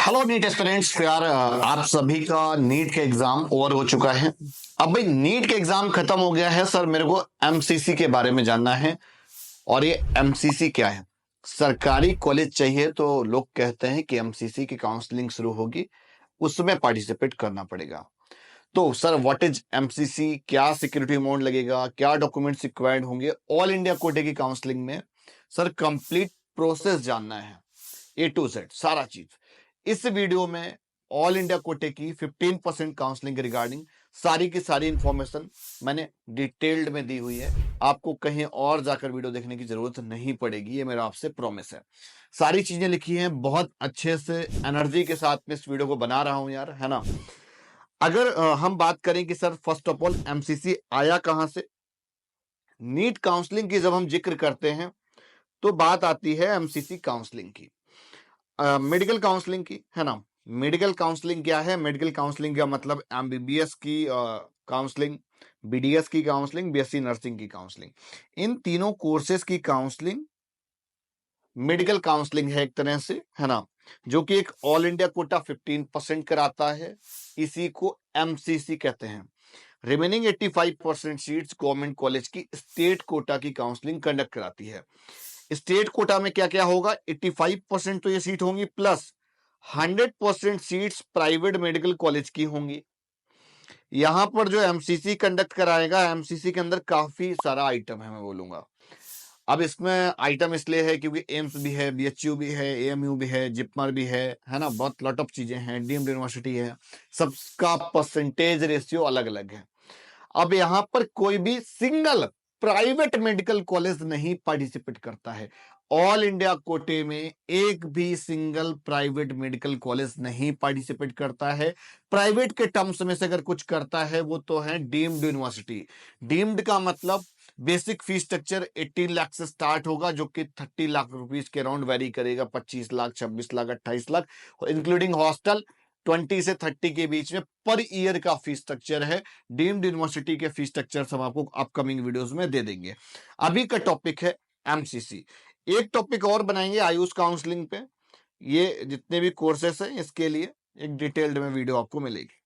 Hello NEET aspirants यार, आप सभी का नीट का एग्जाम ओवर हो चुका है। अब भाई नीट का एग्जाम खत्म हो गया है सर, मेरे को एमसीसी के बारे में जानना है। और ये एमसीसी क्या है? सरकारी कॉलेज चाहिए तो लोग कहते हैं कि एमसीसी की काउंसलिंग शुरू होगी, उसमें पार्टिसिपेट करना पड़ेगा। तो सर व्हाट इज एमसीसी, क्या सिक्योरिटी अमाउंट लगेगा, क्या डॉक्यूमेंट्स रिक्वायर्ड होंगे ऑल इंडिया कोटे की काउंसलिंग में? सर कंप्लीट प्रोसेस जानना है, ए टू जेड सारा चीज इस वीडियो में। ऑल इंडिया कोटे की 15% काउंसलिंग रिगार्डिंग सारी की सारी इंफॉर्मेशन मैंने डिटेल्ड में दी हुई है। आपको कहीं और जाकर वीडियो देखने की जरूरत नहीं पड़ेगी, ये मेरा आपसे प्रॉमिस है। सारी चीजें लिखी हैं, बहुत अच्छे से एनर्जी के साथ में इस वीडियो को बना रहा हूं यार, है ना। अगर हम बात करें कि sir first of all MCC आया कहां से, नीट काउंसलिंग की जब हम जिक्र करते हैं तो बात आती है एमसीसी काउंसलिंग की, मेडिकल काउंसलिंग की, है ना। मेडिकल काउंसलिंग क्या है? मेडिकल काउंसलिंग का मतलब एमबीबीएस की काउंसलिंग, बीडीएस की काउंसलिंग, बीएससी नर्सिंग की काउंसलिंग, इन तीनों कोर्सेज की काउंसलिंग मेडिकल काउंसलिंग है एक तरह से, है ना। जो कि एक ऑल इंडिया कोटा 15% कराता है, इसी को एमसीसी कहते हैं। रिमेनिंग 85% सीट्स गवर्नमेंट कॉलेज की स्टेट कोटा की काउंसलिंग कंडक्ट कराती है। स्टेट कोटा में क्या क्या होगा? 85% तो ये सीट होंगी, plus 100% seats private medical college की होंगी। यहां पर जो एमसीसी कंडक्ट कराएगा, एमसीसी के अंदर काफी सारा आइटम है, मैं बोलूंगा। अब इसमें आइटम इसलिए है क्योंकि एम्स भी है, बीएचयू भी है, एएमयू भी है, जिपमर भी है ना, बहुत लॉट ऑफ चीजें हैं, डीम्ड यूनिवर्सिटी है, सबका परसेंटेज रेशियो अलग अलग है। अब यहां पर कोई भी सिंगल प्राइवेट मेडिकल कॉलेज नहीं पार्टिसिपेट करता है। ऑल इंडिया कोटे में एक भी सिंगल प्राइवेट मेडिकल कॉलेज नहीं पार्टिसिपेट करता है। प्राइवेट के टर्म्स में से अगर कुछ करता है वो तो है डीम्ड यूनिवर्सिटी। डीम्ड का मतलब बेसिक फीस स्ट्रक्चर 18 लाख से स्टार्ट होगा, जो कि 30 लाख रुपीस के अराउंड वेरी करेगा, 25 लाख, 26 लाख, 28 लाख, इंक्लूडिंग हॉस्टल। 20 से 30 के बीच में पर ईयर का फीस स्ट्रक्चर है। डीम्ड यूनिवर्सिटी के फीस स्ट्रक्चर हम आपको अपकमिंग वीडियोस में दे देंगे। अभी का टॉपिक है एमसीसी। एक टॉपिक और बनाएंगे आयुष काउंसलिंग पे, ये जितने भी कोर्सेस हैं इसके लिए एक डिटेल्ड में वीडियो आपको मिलेगी।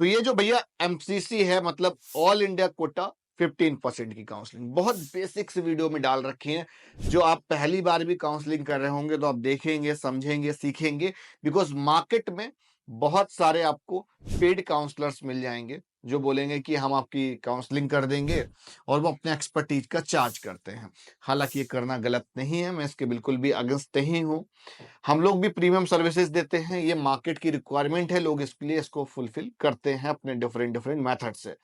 तो ये जो भैया एमसीसी है, मतलब ऑल इंडिया कोटा 15% की काउंसलिंग, बहुत बेसिक्स वीडियो में डाल रखी है। जो आप पहली बार भी काउंसलिंग कर रहे होंगे तो आप देखेंगे, समझेंगे, सीखेंगे। बिकॉज मार्केट में बहुत सारे आपको पेड काउंसलर्स मिल जाएंगे जो बोलेंगे कि हम आपकी काउंसलिंग कर देंगे, और वो अपने एक्सपर्टीज का चार्ज करते हैं। हालांकि ये करना गलत नहीं है, मैं इसके बिल्कुल भी अगेंस्ट नहीं हूँ। हम लोग भी प्रीमियम सर्विसेज देते हैं, ये मार्केट की रिक्वायरमेंट है, लोग इसके लिए इसको फुलफिल करते हैं अपने डिफरेंट डिफरेंट मेथड से।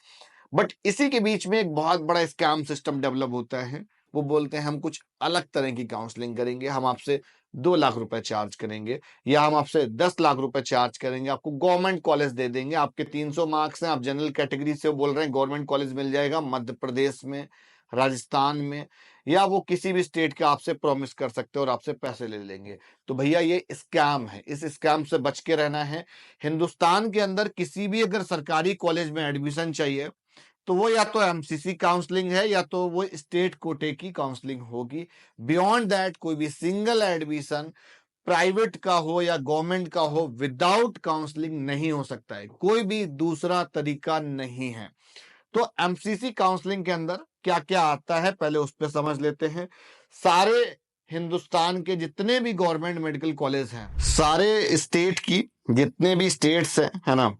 बट इसी के बीच में एक बहुत बड़ा स्कैम सिस्टम डेवलप होता है। वो बोलते हैं हम कुछ अलग तरह की काउंसलिंग करेंगे, हम आपसे 2 लाख रुपए चार्ज करेंगे, या हम आपसे 10 लाख रुपए चार्ज करेंगे, आपको गवर्नमेंट कॉलेज दे देंगे, आपके 300 मार्क्स हैं, आप जनरल कैटेगरी से बोल रहे हैं, गवर्नमेंट कॉलेज मिल जाएगा मध्य प्रदेश में, राजस्थान में, या वो किसी भी स्टेट के आपसे प्रॉमिस कर सकते हो और आपसे पैसे ले लेंगे। तो भैया ये स्कैम है, इस स्कैम से बच के रहना है। हिंदुस्तान के अंदर किसी भी अगर सरकारी कॉलेज में एडमिशन चाहिए तो वो या तो एमसीसी काउंसलिंग है या तो वो स्टेट कोटे की काउंसलिंग होगी। बियॉन्ड दैट कोई भी सिंगल एडमिशन प्राइवेट का हो या गवर्नमेंट का हो विदाउट काउंसलिंग नहीं हो सकता है, कोई भी दूसरा तरीका नहीं है। तो एमसीसी काउंसलिंग के अंदर क्या क्या आता है पहले उस पर समझ लेते हैं। सारे हिंदुस्तान के जितने भी गवर्नमेंट मेडिकल कॉलेज हैं, सारे स्टेट की जितने भी स्टेट्स हैं, है ना,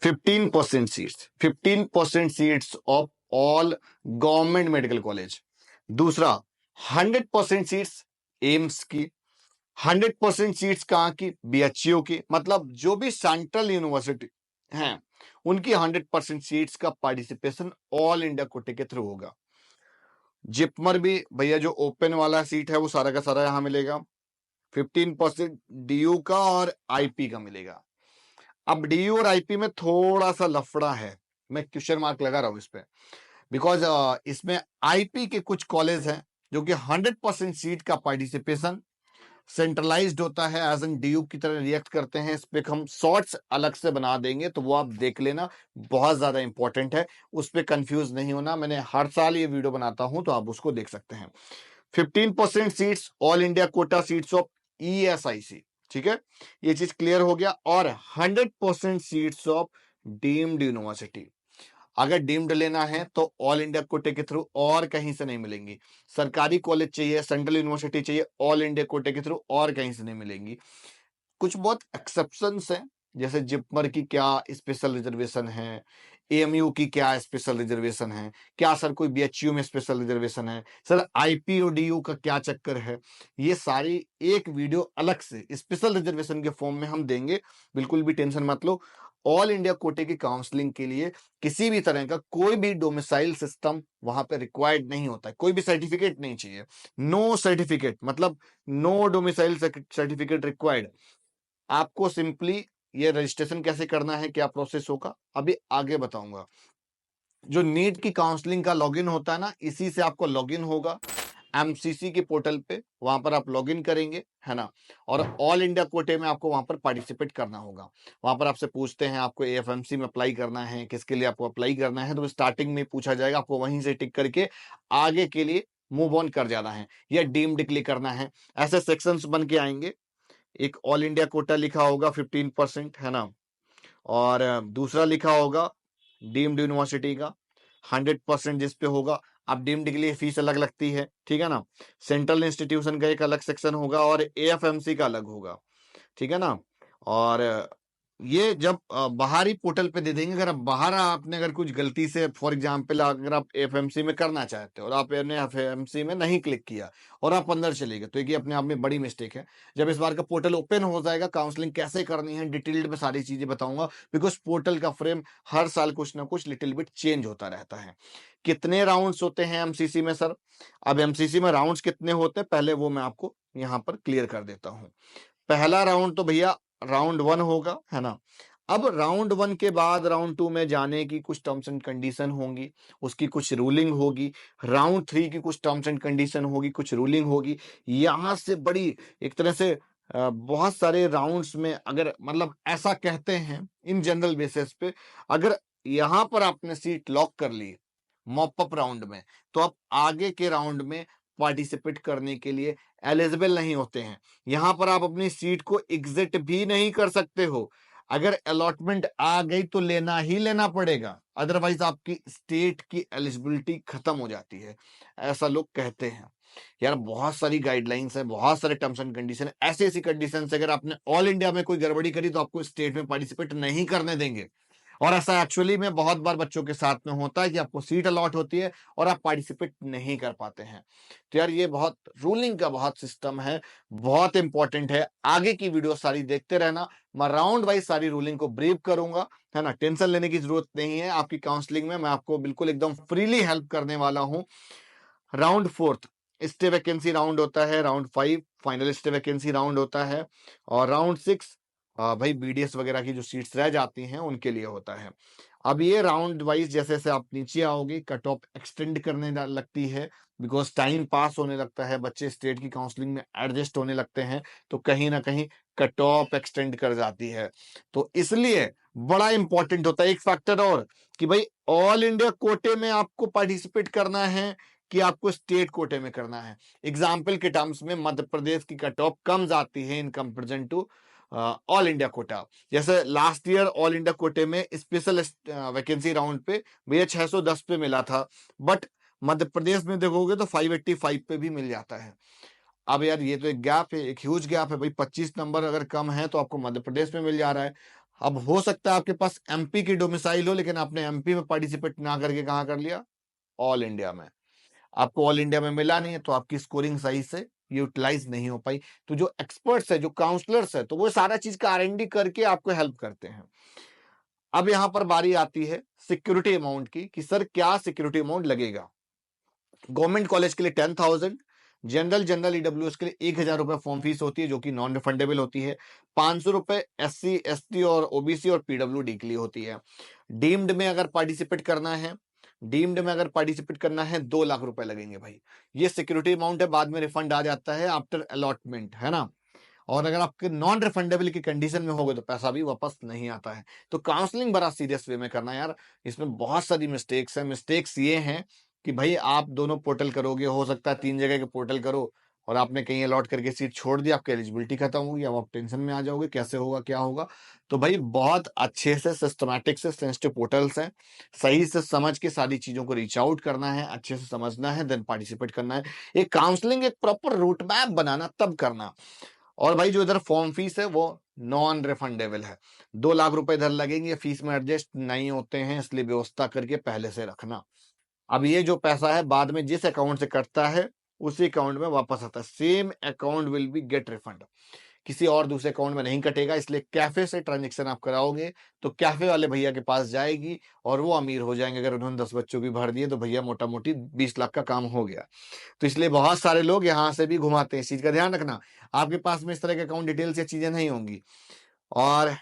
15% seats of all government medical college. दूसरा 100% सीट्स एम्स की, 100% सीट्स कहाँ की? बीएचयू की, मतलब जो भी सेंट्रल यूनिवर्सिटी हैं उनकी 100% सीट्स का पार्टिसिपेशन ऑल इंडिया कोटे के थ्रू होगा। जिपमर भी भैया जो ओपन वाला सीट है वो सारा का सारा यहां मिलेगा। 15% डीयू का और आईपी का मिलेगा। अब डीयू और आईपी में थोड़ा सा लफड़ा है, मैं क्वेश्चन मार्क लगा रहा हूं इस पे, बिकॉज इसमें आईपी के कुछ कॉलेज हैं जो कि 100% सीट का पार्टिसिपेशन सेंट्रलाइज्ड होता है, एज एन डीयू की तरह रिएक्ट करते हैं। इस पे हम शॉर्ट्स अलग से बना देंगे, तो वो आप देख लेना, बहुत ज्यादा इंपॉर्टेंट है, उस पर कंफ्यूज नहीं होना। मैंने हर साल ये वीडियो बनाता हूं तो आप उसको देख सकते हैं। 15% seats all India Kota seats of ESIC, ठीक है, ये चीज क्लियर हो गया। और 100% सीट्स ऑफ डीम्ड यूनिवर्सिटी, अगर डीम्ड लेना है तो ऑल इंडिया कोटे के थ्रू, और कहीं से नहीं मिलेंगी। सरकारी कॉलेज चाहिए, सेंट्रल यूनिवर्सिटी चाहिए, ऑल इंडिया कोटे के थ्रू, और कहीं से नहीं मिलेंगी। कुछ बहुत एक्सेप्शंस हैं, जैसे जिपमर की क्या स्पेशल रिजर्वेशन है, एएमयू की क्या स्पेशल रिजर्वेशन है, क्या सर कोई बीएचयू में स्पेशल रिजर्वेशन है, सर आईपीओडीयू का क्या चक्कर है, ये सारी एक वीडियो अलग से स्पेशल रिजर्वेशन के फॉर्म में हम देंगे, बिल्कुल भी टेंशन मत लो। ऑल इंडिया कोटे की काउंसलिंग के लिए किसी भी तरह का कोई भी डोमिसाइल सिस्टम वहां पे रिक्वायर्ड नहीं होता है, कोई भी सर्टिफिकेट नहीं चाहिए, नो सर्टिफिकेट, मतलब नो डोमिसाइल सर्टिफिकेट रिक्वायर्ड। आपको सिंपली ये रजिस्ट्रेशन कैसे करना है, क्या प्रोसेस होगा, अभी आगे बताऊंगा। जो नीट की काउंसलिंग का लॉगिन होता है ना, इसी से आपको लॉगिन होगा एमसीसी के पोर्टल पे, वहां पर आप लॉगिन करेंगे, है ना। और ऑल इंडिया कोटे में आपको वहां पर पार्टिसिपेट करना होगा। वहां पर आपसे पूछते हैं आपको एएफएमसी में अप्लाई करना है, किसके लिए आपको अप्लाई करना है, तो स्टार्टिंग में पूछा जाएगा, आपको वहीं से टिक करके आगे के लिए मूव ऑन कर जाना है या डीम्ड क्लिक करना है। ऐसे सेक्शंस बन के आएंगे। एक ऑल इंडिया कोटा लिखा होगा 15%, है ना, और दूसरा लिखा होगा डीम्ड यूनिवर्सिटी का 100% जिस पे होगा। अब डीम्ड के लिए फीस अलग लगती है, ठीक है ना। सेंट्रल इंस्टीट्यूशन का एक अलग सेक्शन होगा और एएफएमसी का अलग होगा, ठीक है ना। और ये जब बाहरी पोर्टल पे दे देंगे, अगर आप बाहर आपने अगर कुछ गलती से, फॉर एग्जांपल अगर आप एफएमसी में करना चाहते हो और आपने एफएमसी में नहीं क्लिक किया और आप अंदर चले गए, तो ये अपने आप में बड़ी मिस्टेक है। जब इस बार का पोर्टल ओपन हो जाएगा, काउंसलिंग कैसे करनी है डिटेल्ड में सारी चीजें बताऊंगा, बिकॉज पोर्टल का फ्रेम हर साल कुछ ना कुछ लिटिल बिट चेंज होता रहता है। कितने राउंड्स होते हैं एमसीसी में सर? अब एमसीसी में राउंड्स कितने होते हैं, पहले वो मैं आपको यहाँ पर क्लियर कर देता हूँ। पहला राउंड तो भैया राउंड 1 होगा, है ना। अब राउंड 1 के बाद राउंड 2 में जाने की कुछ टर्म्स एंड कंडीशन होंगी, उसकी कुछ रूलिंग होगी। राउंड 3 की कुछ टर्म्स एंड कंडीशन होगी, कुछ रूलिंग होगी। यहां से बड़ी एक तरह से बहुत सारे राउंड्स में, अगर मतलब ऐसा कहते हैं इन जनरल बेसिस पे, अगर यहां पर आपने सीट लॉक कर ली मॉप अप राउंड में, तो आप आगे के राउंड में पार्टिसिपेट करने के लिए एलिजिबल नहीं होते हैं। यहां पर आप अपनी सीट को एग्जिट भी नहीं कर सकते हो। अगर अलॉटमेंट आ गई तो लेना ही लेना पड़ेगा, अदरवाइज आपकी स्टेट की एलिजिबिलिटी खत्म हो जाती है, ऐसा लोग कहते हैं। यार बहुत सारी गाइडलाइंस है, बहुत सारे टर्म्स एंड कंडीशन है, ऐसी ऐसी कंडीशन अगर आपने ऑल इंडिया में कोई गड़बड़ी करी तो आपको स्टेट में पार्टिसिपेट नहीं करने देंगे। और ऐसा एक्चुअली में बहुत बार बच्चों के साथ में होता है कि आपको सीट अलॉट होती है और आप पार्टिसिपेट नहीं कर पाते हैं। तो यार ये बहुत रूलिंग का बहुत सिस्टम है, बहुत इंपॉर्टेंट है। आगे की वीडियो सारी देखते रहना, मैं राउंड वाइज सारी रूलिंग को ब्रीफ करूंगा, है ना। टेंशन लेने की जरूरत नहीं है, आपकी काउंसलिंग में मैं आपको बिल्कुल एकदम फ्रीली हेल्प करने वाला हूं। राउंड 4 स्टे वैकेंसी राउंड होता है, round 5 final stay vacancy round होता है, और राउंड 6 भाई बीडीएस वगैरह की जो सीट्स रह जाती हैं उनके लिए होता है। अब ये राउंड वाइज जैसे जैसे आप नीचे आओगे, कट ऑफ एक्सटेंड करने लगती है, बिकॉज टाइम पास होने लगता है, बच्चे स्टेट की काउंसलिंग में एडजस्ट होने लगते हैं, तो कहीं ना कहीं कट ऑफ एक्सटेंड कर जाती है। तो इसलिए बड़ा इंपॉर्टेंट होता है एक फैक्टर और, कि भाई ऑल इंडिया कोटे में आपको पार्टिसिपेट करना है कि आपको स्टेट कोटे में करना है। एग्जाम्पल के टर्म्स में मध्य प्रदेश की कट ऑफ कम जाती है in comparison to all India quota. जैसे लास्ट ईयर ऑल इंडिया कोटे में स्पेशल वैकेंसी राउंड पे भैया 610 पे मिला था, बट मध्य प्रदेश में देखोगे तो 585 पे भी मिल जाता है। अब यार ये तो एक गैप है, एक ह्यूज गैप है भाई। 25 नंबर अगर कम है तो आपको मध्य प्रदेश में मिल जा रहा है। अब हो सकता है आपके पास एमपी की डोमिसाइल हो, लेकिन आपने एमपी में पार्टिसिपेट ना करके कहाँ कर लिया, ऑल इंडिया में। आपको ऑल इंडिया में मिला नहीं है तो आपकी स्कोरिंग सही से यूटिलाइज नहीं हो पाई। तो जो एक्सपर्ट्स है, जो काउंसलर्स है, तो वो सारा चीज का आरएनडी करके आपको हेल्प करते हैं। अब यहां पर बारी आती है सिक्योरिटी अमाउंट की, कि सर क्या सिक्योरिटी अमाउंट लगेगा। गवर्नमेंट कॉलेज के लिए 10,000, जनरल ईडब्ल्यूएस के लिए 1,000 रुपए फॉर्म फीस होती है, जो कि नॉन रिफंडेबल होती है। 500 रुपए एससी एसटी और ओबीसी और पीडब्ल्यूडी के लिए होती है। डीम्ड में अगर पार्टिसिपेट करना है, 2 लाख रुपए लगेंगे भाई। ये सिक्योरिटी अमाउंट है, बाद में रिफंड आ जाता है आफ्टर अलॉटमेंट, है ना। और अगर आपके नॉन रिफंडेबल की कंडीशन में हो गए तो पैसा भी वापस नहीं आता है। तो काउंसलिंग बड़ा सीरियस वे में करना यार, इसमें बहुत सारी मिस्टेक्स हैं। मिस्टेक्स ये हैं कि भाई आप दोनों पोर्टल करोगे, हो सकता है 3 जगह के पोर्टल करो, और आपने कहीं अलॉट करके सीट छोड़ दी, आपकी एलिजिबिलिटी खत्म होगी, अब आप टेंशन में आ जाओगे कैसे होगा क्या होगा। तो भाई बहुत अच्छे से सिस्टमैटिक से सेंसिटिव पोर्टल्स हैं, सही से समझ के सारी चीजों को रीच आउट करना है, अच्छे से समझना है, देन पार्टिसिपेट करना है। एक काउंसलिंग एक प्रॉपर रूट मैप बनाना तब करना। और भाई जो इधर फॉर्म फीस है वो नॉन रिफंडेबल है, 2 लाख रुपए इधर लगेंगे, फीस में एडजस्ट नहीं होते हैं, इसलिए व्यवस्था करके पहले से रखना। अब ये जो पैसा है बाद में जिस अकाउंट से कटता है उसी अकाउंट में वापस आता है, same account will be get refund, किसी और दूसरे अकाउंट में नहीं कटेगा। इसलिए कैफे से ट्रांजेक्शन आप कराओगे तो कैफे वाले भैया के पास जाएगी और वो अमीर हो जाएंगे। अगर उन्होंने 10 बच्चों भी भर दिए तो भैया मोटा मोटी 20 लाख का काम हो गया। तो इसलिए बहुत सारे लोग यहां से भी घुमाते हैं, इस चीज का ध्यान रखना। आपके पास में इस तरह के अकाउंट डिटेल्स या चीजें नहीं होंगी। और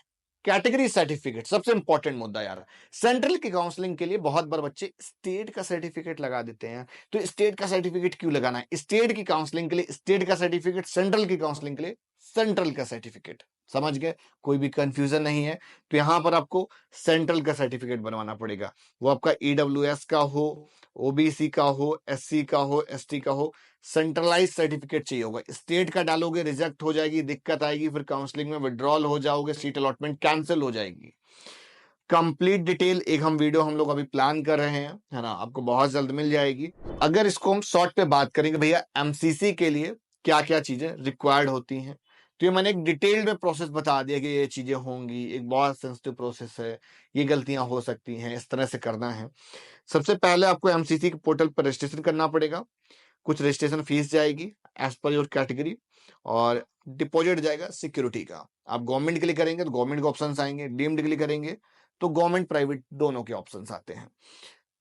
कैटेगरी सर्टिफिकेट सबसे इंपॉर्टेंट मुद्दा यार, सेंट्रल की काउंसलिंग के लिए बहुत बार बच्चे स्टेट का सर्टिफिकेट लगा देते हैं। तो स्टेट का सर्टिफिकेट क्यों लगाना है? स्टेट की काउंसलिंग के लिए स्टेट का सर्टिफिकेट, सेंट्रल की काउंसलिंग के लिए सेंट्रल का सर्टिफिकेट। समझ गए? कोई भी कंफ्यूजन नहीं है। तो यहां पर आपको सेंट्रल का सर्टिफिकेट बनवाना पड़ेगा, वो आपका ईडब्ल्यूएस का हो, ओबीसी का हो, एससी का हो, एसटी का हो, सेंट्रलाइज सर्टिफिकेट चाहिए होगा। स्टेट का डालोगे रिजेक्ट हो जाएगी, दिक्कत आएगी, फिर काउंसलिंग में विड्रॉल हो जाओगे, सीट अलॉटमेंट कैंसिल हो जाएगी। कंप्लीट डिटेल एक हम लोग अभी प्लान कर रहे हैं, है ना, आपको बहुत जल्द मिल जाएगी। अगर इसको हम शॉर्ट पे बात करेंगे भैया, एमसीसी के लिए क्या क्या चीजें रिक्वायर्ड होती हैं, तो ये मैंने एक डिटेल्ड में प्रोसेस बता दिया कि ये चीजें होंगी, एक बहुत सेंसिटिव प्रोसेस है, ये गलतियां हो सकती हैं, इस तरह से करना है। सबसे पहले आपको एमसीसी के पोर्टल पर रजिस्ट्रेशन करना पड़ेगा, कुछ रजिस्ट्रेशन फीस जाएगी एज पर योर कैटेगरी, और डिपॉजिट जाएगा सिक्योरिटी का। आप गवर्नमेंट के लिए करेंगे तो गवर्नमेंट के ऑप्शंस आएंगे, डीम्ड के लिए करेंगे तो गवर्नमेंट प्राइवेट दोनों के ऑप्शंस आते हैं।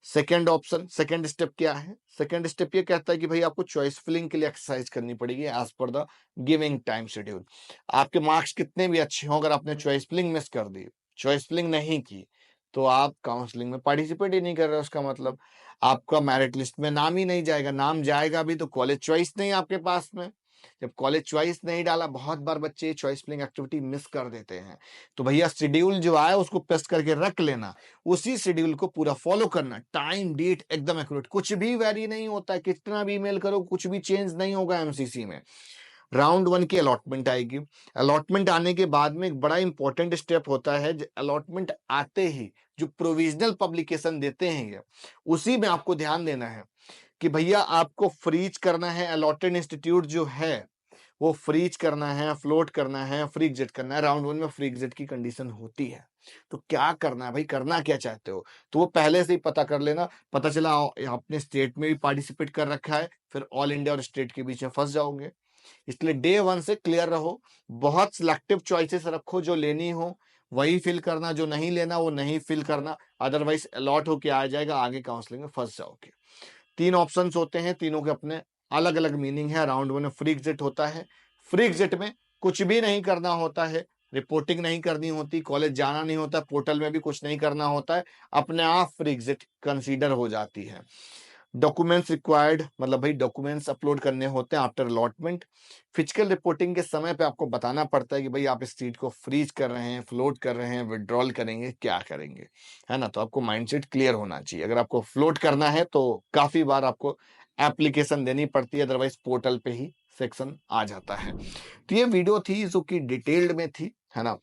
सेकेंड ऑप्शन, सेकेंड स्टेप क्या है? सेकेंड स्टेप ये कहता है कि भाई आपको चॉइस फिलिंग के लिए एक्सरसाइज करनी पड़ेगी as per the giving time schedule. आपके मार्क्स कितने भी अच्छे हों, अगर आपने चॉइस फिलिंग मिस कर दी, चॉइस फिलिंग नहीं की, तो आप काउंसलिंग में पार्टिसिपेट ही नहीं कर रहे। उसका मतलब आपका मेरिट लिस्ट में नाम ही नहीं जाएगा। नाम जाएगा भी तो कॉलेज चॉइस नहीं आपके पास में। जब कॉलेज चॉइस नहीं डाला, बहुत बार बच्चे चॉइस फिलिंग एक्टिविटी मिस कर देते हैं। तो भैया शेड्यूल जो आया उसको पेस्ट करके रख लेना, उसी शेड्यूल को पूरा फॉलो करना, टाइम डेट एकदम एक्यूरेट, कुछ भी वेरी नहीं होता है, कितना भी ईमेल करो कुछ भी चेंज नहीं होगा एमसीसी में। राउंड 1 की अलॉटमेंट आएगी, अलॉटमेंट आने के बाद में एक बड़ा इंपॉर्टेंट स्टेप होता है, अलॉटमेंट आते ही जो प्रोविजनल पब्लिकेशन देते हैं ये, उसी में आपको ध्यान देना है कि भैया आपको फ्रीज करना है, अलॉटेड इंस्टीट्यूट जो है वो फ्रीज करना है, फ्लोट करना है, फ्री एग्जिट करना है। राउंड 1 में फ्री एग्जिट की कंडीशन होती है। तो क्या करना है भाई, करना क्या चाहते हो तो वो पहले से ही पता कर लेना। पता चला आपने स्टेट में भी पार्टिसिपेट कर रखा है, फिर ऑल इंडिया और स्टेट के बीच में फंस जाओगे। इसलिए डे 1 से क्लियर रहो, बहुत सिलेक्टिव चॉइसेस रखो, जो लेनी हो वही फिल करना, जो नहीं लेना वो नहीं फिल करना, अदरवाइज अलॉट होके आ जाएगा, आगे काउंसलिंग में फंस जाओगे। 3 ऑप्शंस होते हैं, तीनों के अपने अलग अलग मीनिंग है। राउंड 1 में फ्री एग्जिट होता है, फ्री एग्जिट में कुछ भी नहीं करना होता है, रिपोर्टिंग नहीं करनी होती, कॉलेज जाना नहीं होता, पोर्टल में भी कुछ नहीं करना होता है, अपने आप फ्री एग्जिट कंसीडर हो जाती है। डॉक्यूमेंट्स रिक्वायर्ड, मतलब भाई डॉक्यूमेंट्स अपलोड करने होते हैं आफ्टर अलॉटमेंट। फिजिकल रिपोर्टिंग के समय पे आपको बताना पड़ता है कि भाई आप इस सीट को फ्रीज कर रहे हैं, फ्लोट कर रहे हैं, विड्रॉल करेंगे, क्या करेंगे, है ना। तो आपको माइंडसेट क्लियर होना चाहिए। अगर आपको फ्लोट करना है तो काफी बार आपको एप्लीकेशन देनी पड़ती है, अदरवाइज पोर्टल पे ही सेक्शन आ जाता है। तो ये वीडियो थी जो कि डिटेल्ड में थी, है ना,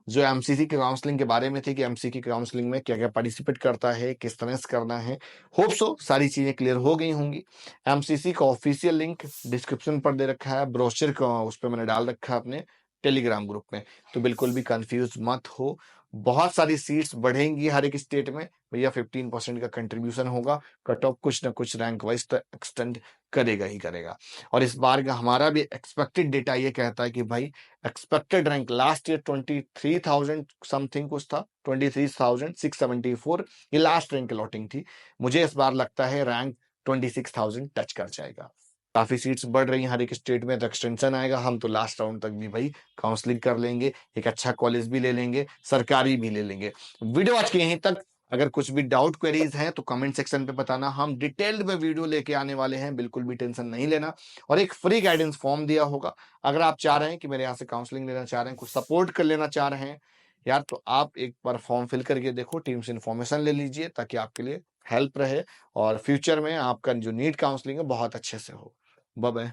जो एमसीसी के काउंसलिंग के बारे में थी कि एमसीसी की काउंसलिंग में क्या क्या पार्टिसिपेट करता है, किस तरह से करना है। होप सो सारी चीजें क्लियर हो गई होंगी। एमसीसी का ऑफिशियल लिंक डिस्क्रिप्शन पर दे रखा है, ब्रोशर का उस पर मैंने डाल रखा है अपने टेलीग्राम ग्रुप में, तो बिल्कुल भी कंफ्यूज मत हो। बहुत सारी सीट्स बढ़ेंगी हर एक स्टेट में भैया, 15% का कंट्रीब्यूशन होगा, कट ऑफ कुछ ना कुछ रैंक वाइज तो एक्सटेंड करेगा ही करेगा। और इस बार का हमारा भी एक्सपेक्टेड डेटा ये कहता है कि भाई expected rank last year 23,000 something कुछ था, 23,674 ये लास्ट रैंक अलॉटिंग थी। मुझे इस बार लगता है रैंक 26,000 टच कर जाएगा। काफी सीट्स बढ़ रही हैं हर एक स्टेट में, तो एक्सटेंशन आएगा, हम तो लास्ट राउंड तक भी भाई काउंसलिंग कर लेंगे, एक अच्छा कॉलेज भी ले लेंगे, सरकारी भी ले लेंगे। वीडियो आज की यहीं तक। अगर कुछ भी डाउट क्वेरीज हैं तो कमेंट सेक्शन पे बताना, हम डिटेल्ड में वीडियो लेके आने वाले हैं, बिल्कुल भी टेंशन नहीं लेना। और एक फ्री गाइडेंस फॉर्म दिया होगा, अगर आप चाह रहे हैं कि मेरे यहाँ से काउंसलिंग लेना चाह रहे हैं, कुछ सपोर्ट कर लेना चाह रहे हैं यार, तो आप एक बार फॉर्म फिल करके देखो, टीम से इन्फॉर्मेशन ले लीजिए, ताकि आपके लिए हेल्प रहे और फ्यूचर में आपका जो नीट काउंसलिंग है बहुत अच्छे से हो। Bye bye.